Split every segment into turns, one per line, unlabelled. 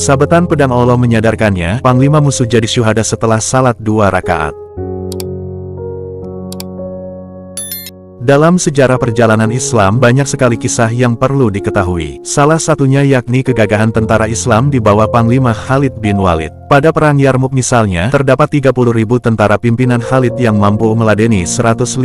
Sabetan pedang Allah menyadarkannya, panglima musuh jadi syuhada setelah salat 2 rakaat. Dalam sejarah perjalanan Islam banyak sekali kisah yang perlu diketahui. Salah satunya yakni kegagahan tentara Islam di bawah Panglima Khalid bin Walid. Pada Perang Yarmuk misalnya, terdapat 30.000 tentara pimpinan Khalid yang mampu meladeni 150.000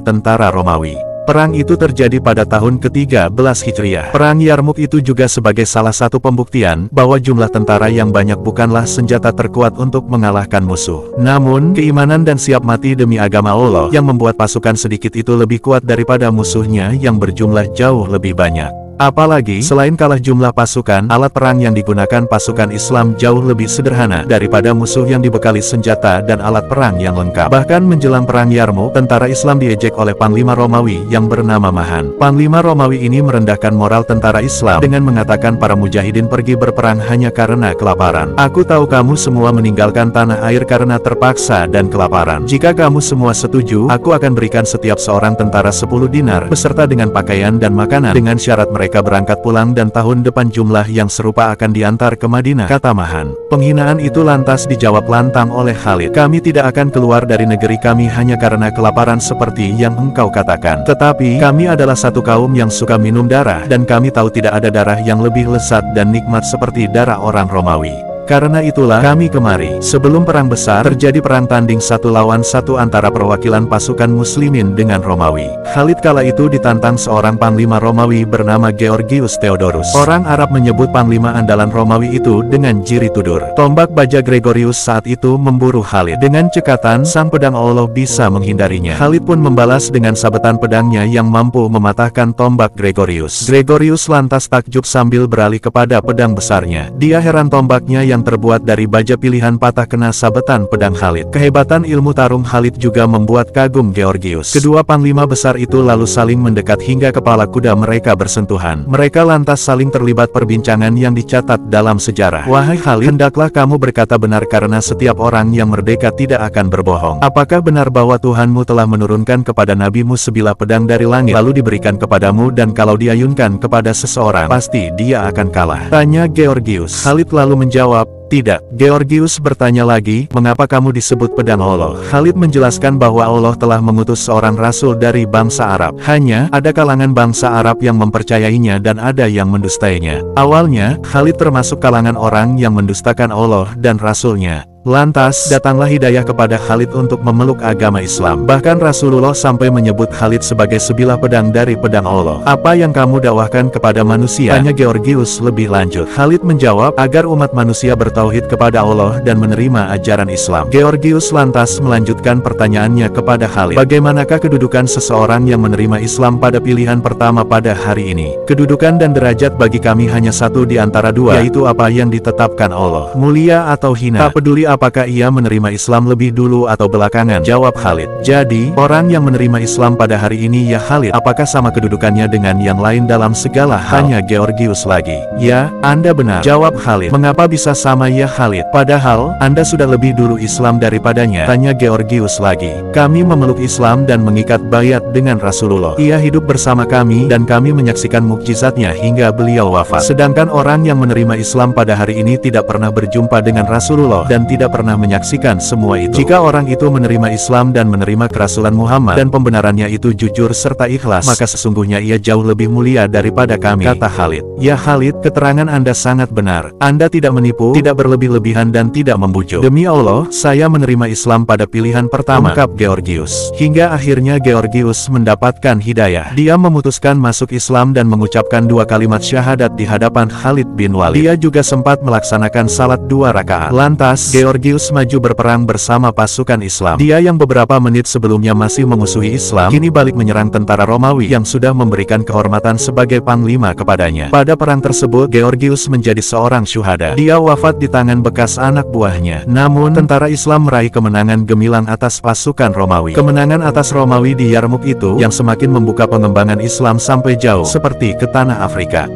tentara Romawi. Perang itu terjadi pada tahun ke-13 Hijriah. Perang Yarmuk itu juga sebagai salah satu pembuktian bahwa jumlah tentara yang banyak bukanlah senjata terkuat untuk mengalahkan musuh. Namun, keimanan dan siap mati demi agama Allah yang membuat pasukan sedikit itu lebih kuat daripada musuhnya yang berjumlah jauh lebih banyak. Apalagi, selain kalah jumlah pasukan, alat perang yang digunakan pasukan Islam jauh lebih sederhana daripada musuh yang dibekali senjata dan alat perang yang lengkap. Bahkan menjelang Perang Yarmuk, tentara Islam diejek oleh Panglima Romawi yang bernama Mahan. Panglima Romawi ini merendahkan moral tentara Islam dengan mengatakan para mujahidin pergi berperang hanya karena kelaparan. Aku tahu kamu semua meninggalkan tanah air karena terpaksa dan kelaparan. Jika kamu semua setuju, aku akan berikan setiap seorang tentara 10 dinar, beserta dengan pakaian dan makanan, dengan syarat mereka berangkat pulang dan tahun depan jumlah yang serupa akan diantar ke Madinah, kata Mahan. Penghinaan itu lantas dijawab lantang oleh Khalid. Kami tidak akan keluar dari negeri kami hanya karena kelaparan seperti yang engkau katakan. Tetapi, kami adalah satu kaum yang suka minum darah, dan kami tahu tidak ada darah yang lebih lezat dan nikmat seperti darah orang Romawi. Karena itulah kami kemari. Sebelum perang besar, terjadi perang tanding 1 lawan 1 antara perwakilan pasukan muslimin dengan Romawi. Khalid kala itu ditantang seorang panglima Romawi bernama Georgius Theodorus. Orang Arab menyebut panglima andalan Romawi itu dengan jiri tudur. Tombak baja Gregorius saat itu memburu Khalid. Dengan cekatan, sang pedang Allah bisa menghindarinya. Khalid pun membalas dengan sabetan pedangnya yang mampu mematahkan tombak Gregorius. Gregorius lantas takjub sambil beralih kepada pedang besarnya. Dia heran tombaknya yang terbuat dari baja pilihan patah kena sabetan pedang Khalid. Kehebatan ilmu tarung Khalid juga membuat kagum Georgius. Kedua panglima besar itu lalu saling mendekat hingga kepala kuda mereka bersentuhan. Mereka lantas saling terlibat perbincangan yang dicatat dalam sejarah. Wahai Khalid, hendaklah kamu berkata benar karena setiap orang yang merdeka tidak akan berbohong. Apakah benar bahwa Tuhanmu telah menurunkan kepada nabimu sebilah pedang dari langit lalu diberikan kepadamu dan kalau diayunkan kepada seseorang pasti dia akan kalah? Tanya Georgius. Khalid lalu menjawab, tidak. Georgius bertanya lagi, mengapa kamu disebut pedang Allah? Khalid menjelaskan bahwa Allah telah mengutus seorang rasul dari bangsa Arab. Hanya, ada kalangan bangsa Arab yang mempercayainya dan ada yang mendustainya. Awalnya, Khalid termasuk kalangan orang yang mendustakan Allah dan rasulnya. Lantas, datanglah hidayah kepada Khalid untuk memeluk agama Islam. Bahkan Rasulullah sampai menyebut Khalid sebagai sebilah pedang dari pedang Allah. Apa yang kamu dakwahkan kepada manusia? Tanya Georgius lebih lanjut. Khalid menjawab, agar umat manusia bertauhid kepada Allah dan menerima ajaran Islam. Georgius lantas melanjutkan pertanyaannya kepada Khalid. Bagaimanakah kedudukan seseorang yang menerima Islam pada pilihan pertama pada hari ini? Kedudukan dan derajat bagi kami hanya satu di antara dua, yaitu apa yang ditetapkan Allah, mulia atau hina. Tak peduli apakah ia menerima Islam lebih dulu atau belakangan, jawab Khalid. Jadi, orang yang menerima Islam pada hari ini ya Khalid, apakah sama kedudukannya dengan yang lain dalam segala hal? Tanya Georgius lagi. Ya, Anda benar, jawab Khalid. Mengapa bisa sama ya Khalid? Padahal, Anda sudah lebih dulu Islam daripadanya. Tanya Georgius lagi. Kami memeluk Islam dan mengikat bayat dengan Rasulullah. Ia hidup bersama kami dan kami menyaksikan mukjizatnya hingga beliau wafat. Sedangkan orang yang menerima Islam pada hari ini tidak pernah berjumpa dengan Rasulullah dan tidak pernah menyaksikan semua itu. Jika orang itu menerima Islam dan menerima kerasulan Muhammad dan pembenarannya itu jujur serta ikhlas, maka sesungguhnya ia jauh lebih mulia daripada kami, kata Khalid. Ya Khalid, keterangan Anda sangat benar. Anda tidak menipu, tidak berlebih-lebihan dan tidak membujuk. Demi Allah, saya menerima Islam pada pilihan pertama, ungkap Georgius. Hingga akhirnya Georgius mendapatkan hidayah. Dia memutuskan masuk Islam dan mengucapkan 2 kalimat syahadat di hadapan Khalid bin Walid. Dia juga sempat melaksanakan salat 2 rakaat. Lantas, Georgius maju berperang bersama pasukan Islam. Dia yang beberapa menit sebelumnya masih memusuhi Islam, kini balik menyerang tentara Romawi yang sudah memberikan kehormatan sebagai panglima kepadanya. Pada perang tersebut, Georgius menjadi seorang syuhada. Dia wafat di tangan bekas anak buahnya. Namun, tentara Islam meraih kemenangan gemilang atas pasukan Romawi. Kemenangan atas Romawi di Yarmuk itu yang semakin membuka pengembangan Islam sampai jauh seperti ke tanah Afrika.